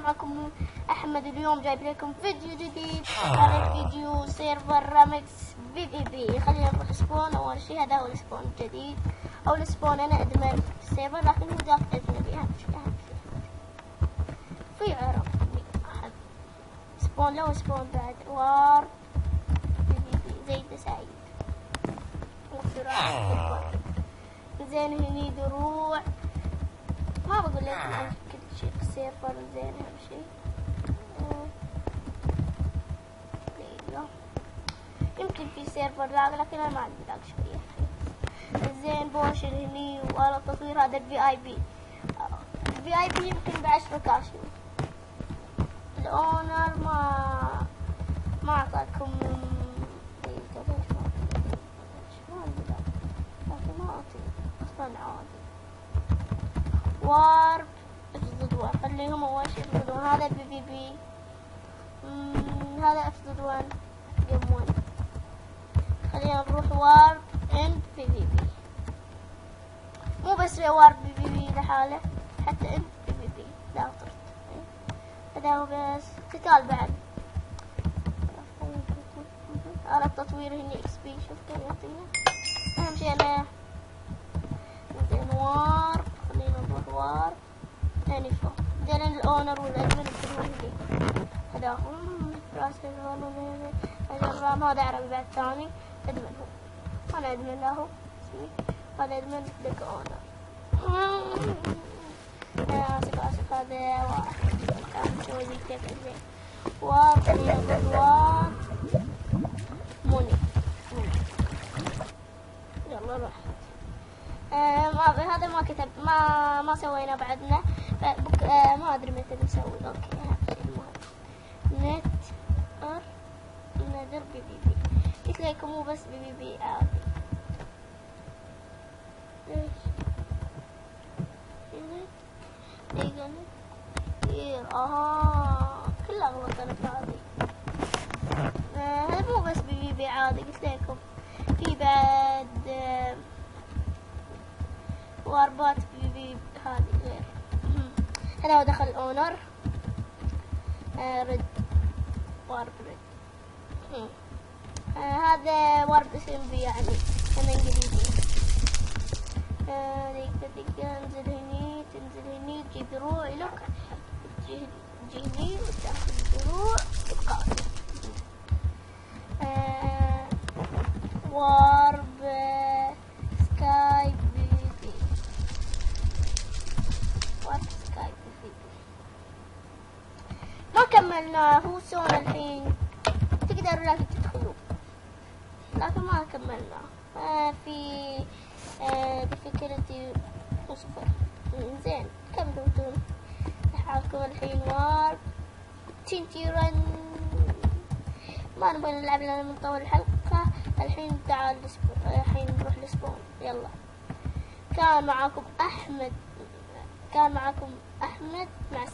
معكم احمد. اليوم جايب لكم فيديو جديد. هذا الفيديو سيرفر رامكس PvP. خلينا نروح سبون. اول شيء هذا هو السبون الجديد او السبون. انا ادمن في السيرفر لكن هو ذاك اجنبي. اهم شيء في عرب سبون. لو سبون بعد وار PvP زيد سعيد زين. هني دروع. ما بقول لك كل شيء في السيرفر زين. اهم شيء يمكن في سيرفر لاج لكن انا ما عندي لاج شويه. زين بوشر هني وآلة التصوير. هذا VIP يمكن ب10 كاشي. الاونر ما اعطاكم وارب افضل خليهم اول شيء يفضلون. هذا PvP. هذا افضل جيم 1. خلينا نروح وارب اند PvP. مو بس وارب PvP لحاله حتى اند PvP لا طرت. هذا هو بس قتال بعد. على التطوير هني XP. شوف كيف يعطينا. اهم شيء انا زين وارب. خلينا نروح وارب انفو. زين الاونر والادمن يكونون هني. هذا هو راس الرام. هذا عربي بعد ثاني ادمن هو. انا ادمن له اسمي. هذا ادمن لك اونر. اسف هذا واحد كان مسوي لي كيف زين. وارب خلينا نروح وارب موني. يلا روح. هذا ما كتب ما سوينا بعدنا. ما ادري متى نسوي. اوكي نت نادر PvP. قلت لكم مو بس PvP عادي. ليش كلها غلط انا في هذه. هذا مو بس PvP عادي. قلت لكم في بعد واربات PvP هذه غير. هذا هو دخل اونر رد. وارب رد. هذا وارب SMB يعني انا انجليزي. انزل هني تنزل هني تجيب دروع لك. تجي هني وتاخذ دروع وتقاتل. وارب سكاي PvP. وارب سكاي PvP ما كملناه. هو سونا الحين تقدروا لكن تدخلوا لكن ما كملناه. في difficulty صفر. زين كملوا انتم لحالكم الحين. وارب تنتيرن. ما نبغى نلعب لنا من طول الحلقة. الحين تعال الحين نروح لسبون. يلا. كان معاكم أحمد. مع السلامة.